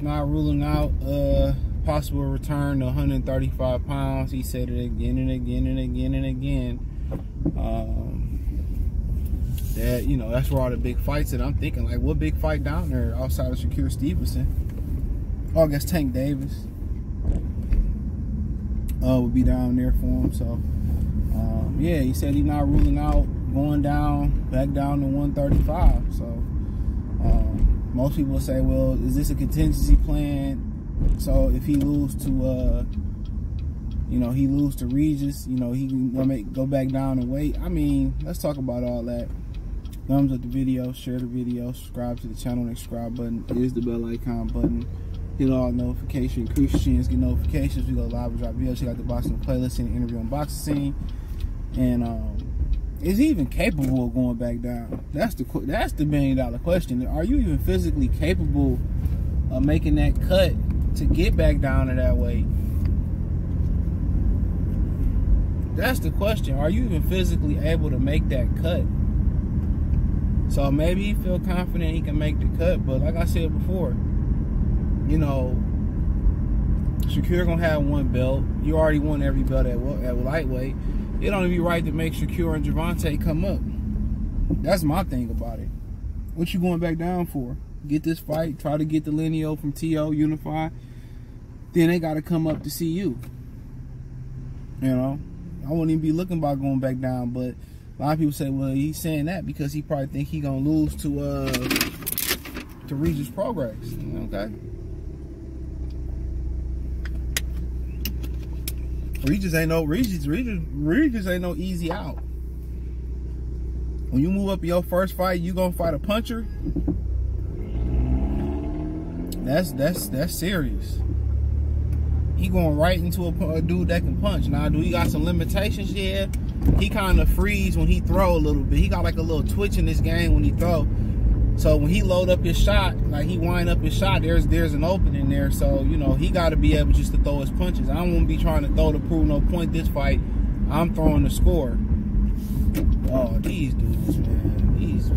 not ruling out possible return to 135 pounds. He said it again and again and again and again. That, you know, that's where all the big fights. And I'm thinking, like, what big fight down there outside of Shakur Stevenson? Oh, I guess Tank Davis would be down there for him. So, yeah, he said he's not ruling out going back down to 135. So, most people say, well, is this a contingency plan? So if he lose to, you know, he lose to Regis, you know, he can go back down and wait. I mean, let's talk about all that. Thumbs up the video, share the video, subscribe to the channel, and the subscribe button. It is the bell icon button. Hit all notifications, increase your chance, get notifications. We go live and drop videos. Check out the boxing playlist and the interview on boxing scene. And is he even capable of going back down? That's the $1 million question. Are you even physically capable of making that cut to get back down to that weight? That's the question. Are you even physically able to make that cut? So maybe he feel confident he can make the cut, but like I said before, you know, Shakur gonna have one belt. You already won every belt at lightweight. It don't even be right to make Shakur and Gervonta come up. That's my thing about it. What you going back down for? Get this fight, try to get the Lineal from T.O. unified. Then they got to come up to see you. You know, I wouldn't even be looking about going back down, but a lot of people say, well, he's saying that because he probably think he gonna lose to Regis Progress. Okay. Regis ain't no easy out. When you move up in your first fight, you gonna fight a puncher. That's serious. He going right into a dude that can punch. Now, do he got some limitations? Yeah. He kind of freeze when he throw a little bit. He got like a little twitch in this game when he throw. So when he load up his shot, like he wind up his shot, there's an opening there. So, you know, he got to be able just to throw his punches. I don't want to be trying to throw to prove no point this fight. I'm throwing the score. Oh, these dudes, man. These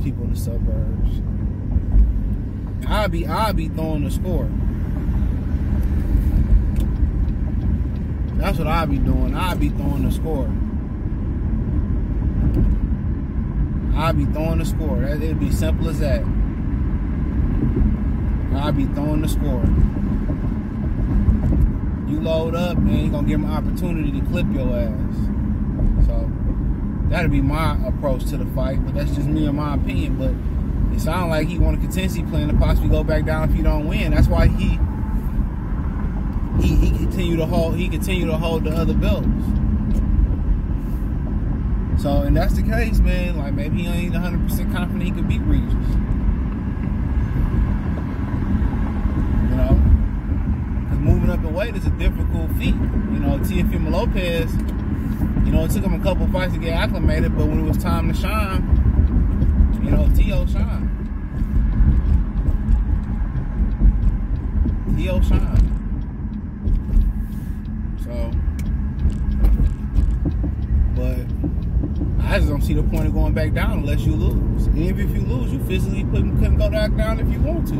people in the suburbs. I'll be throwing the score. That's what I'll be doing. I'll be throwing the score. I'll be throwing the score. It'll be simple as that. I'll be throwing the score. You load up, man, you're going to give him an opportunity to clip your ass. So, that'll be my approach to the fight. But that's just me and my opinion. But it sounds like he want a contingency plan to possibly go back down if he don't win. That's why he continue to hold the other belts. So, and that's the case, man. Like, maybe he ain't 100% confident he could beat Regis. You know, because moving up in weight is a difficult feat. You know, Teofimo Lopez, you know, it took him a couple fights to get acclimated, but when it was time to shine, you know, T.O. shined. T.O. shined. So, but I just don't see the point of going back down unless you lose. And even if you lose, you physically couldn't go back down if you want to.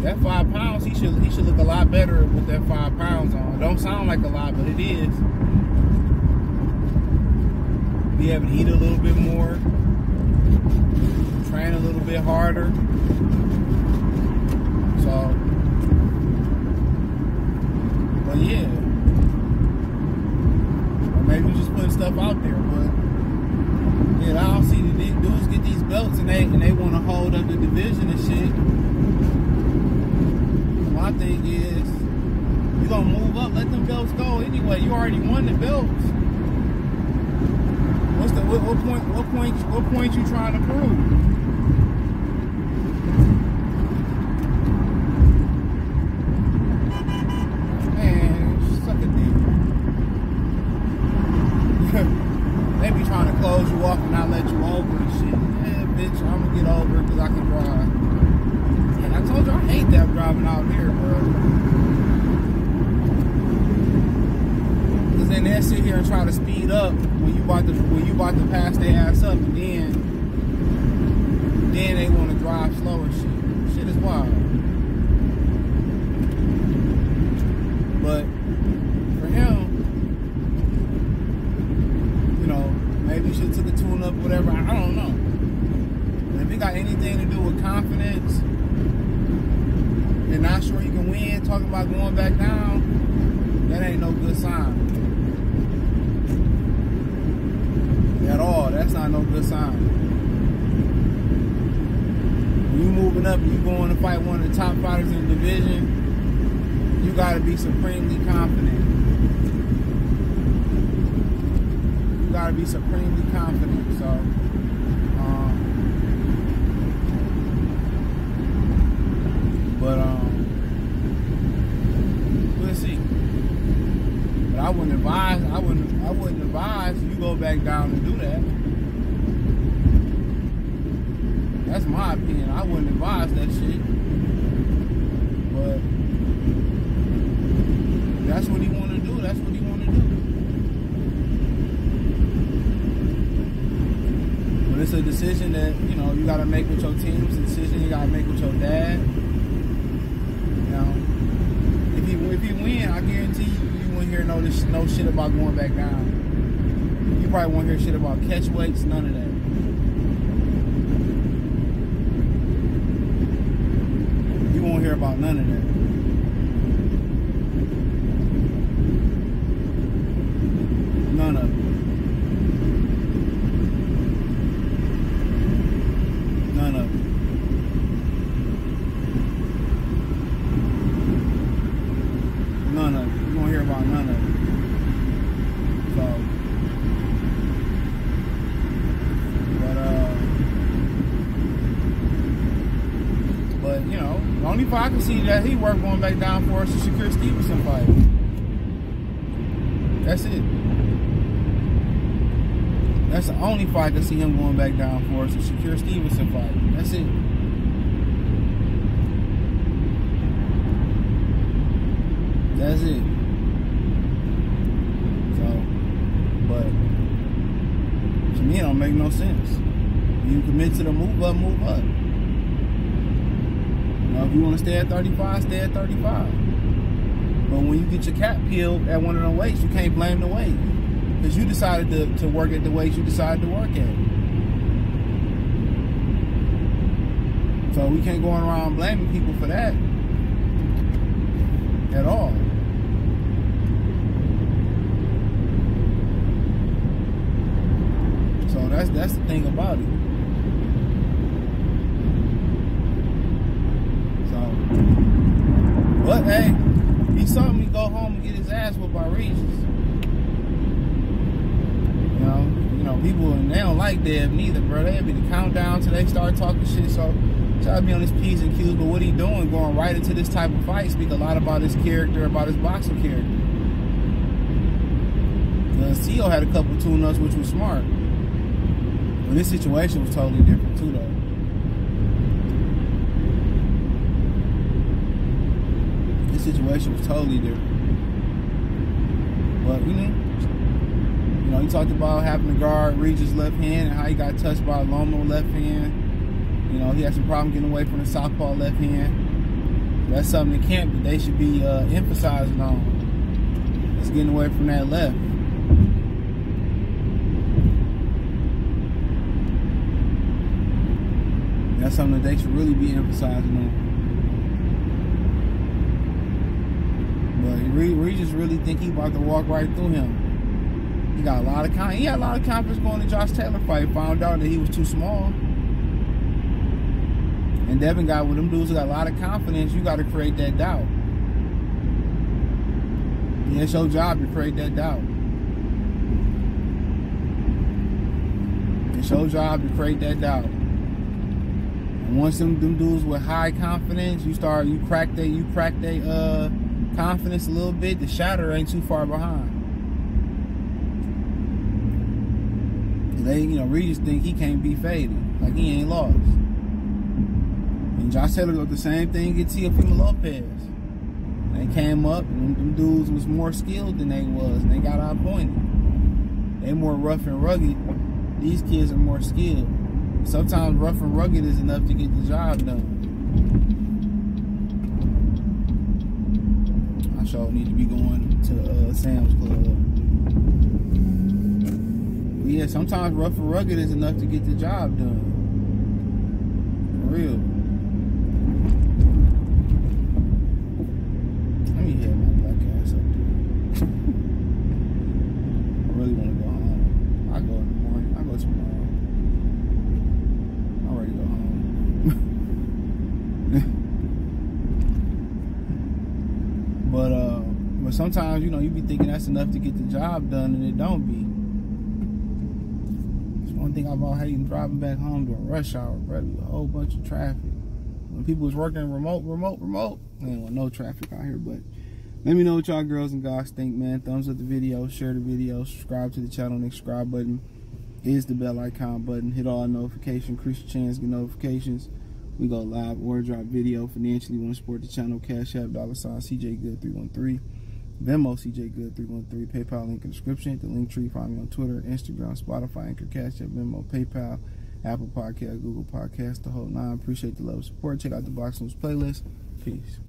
That 5 pounds, he should look a lot better with that 5 pounds on. It don't sound like a lot, but it is. Be able to eat a little bit more, train a little bit harder. So, but yeah. Maybe we're just putting stuff out there, but yeah, I don't see these dudes get these belts and they want to hold up the division and shit. My thing is, you gonna move up, let them belts go anyway. You already won the belts. What point you trying to prove? They be trying to close you off and not let you over and shit. Yeah, bitch, I'm gonna get over because I can drive. And I told you I hate that driving out here, bro. Because then they'll sit here and try to speed up when you about to pass their ass up, and then they want to drive drive slower shit. Shit is wild. But for him, you know, maybe he should have took a tune up, whatever. I don't know. But if it got anything to do with confidence and not sure he can win, talking about going back down, that ain't no good sign. At all. That's not no good sign. When you moving up and you going to fight one of the top fighters in the division, you got to be supremely confident. You got to be supremely confident. So, we'll see. But I wouldn't advise you go back down and do that. That's my opinion. I wouldn't advise that shit. But that's what he want to do. That's what he want to do. But it's a decision that, you know, you got to make with your team. It's a decision you got to make with your dad. You know, if he win, I guarantee you won't hear no shit about going back down. You probably won't hear shit about catch weights, none of that. You won't hear about none of that. None of it. None of it. None of it. You won't hear about none of it. So, but you know, the only fight I can see that he worked going back down for us is Shakur Stevenson fight. That's it. That's the only fight I can see him going back down for us, the Shakur Stevenson fight. That's it. That's it. So, but to me, it don't make no sense. You commit to the move up, move up. You know, if you want to stay at 35, stay at 35. But when you get your cap peeled at one of the weights, you can't blame the weight. Because you decided to work at the weights you decided to work at. So we can't go around blaming people for that. At all. So that's the thing about it. So, but hey, he saw me go home and get his ass whooped by Regis. You know, people, and they don't like Dev neither, bro. They'll be the countdown till they start talking shit. So, try to be on his P's and Q's, but what he doing, going right into this type of fight, speak a lot about his character, about his boxing character. Theo had a couple tune-ups, which was smart. But this situation was totally different, too, though. This situation was totally different. But, you know, he talked about having to guard Regis' left hand and how he got touched by Lomo left hand. You know, he had some problem getting away from the southpaw left hand. That's something in camp that they should be emphasizing on. It's getting away from that left. That's something that they should really be emphasizing on. But Regis really think he about to walk right through him. He got a lot of he had a lot of confidence going to Josh Taylor fight. Found out that he was too small. And Devin got with them dudes who got a lot of confidence. You got to create that doubt. Yeah, it's your job to create that doubt. It's your job to create that doubt. And once them dudes with high confidence, you crack their confidence a little bit, the shatter ain't too far behind. They, you know, Regis think he can't be faded. Like he ain't lost. And Josh Taylor did the same thing against Teofimo Lopez. They came up, and them dudes was more skilled than they was, and they got outpointed. They more rough and rugged. These kids are more skilled. Sometimes rough and rugged is enough to get the job done. I sure need to be going to Sam's Club. But yeah, sometimes rough and rugged is enough to get the job done. For real. Let me head my black ass up there. I really want to go home. I go in the morning. I go tomorrow. I'm ready to go home. But sometimes, you know, you be thinking that's enough to get the job done, and it don't be. That's one thing about hating driving back home during rush hour, bro. A whole bunch of traffic. When people was working remote, there ain't no traffic out here. But let me know what y'all girls and guys think, man. Thumbs up the video, share the video, subscribe to the channel. The subscribe button is the bell icon button. Hit all notifications, increase your chance to get notifications. We go live or drop video. Financially, want to support the channel, Cash App, $ CJ Good 313. Venmo, CJ Good 313. PayPal link in the description. The link tree, find me on Twitter, Instagram, Spotify, Anchor, Cash App, Venmo, PayPal, Apple Podcast, Google Podcast, the whole nine. Appreciate the love and support. Check out the Box News playlist. Peace.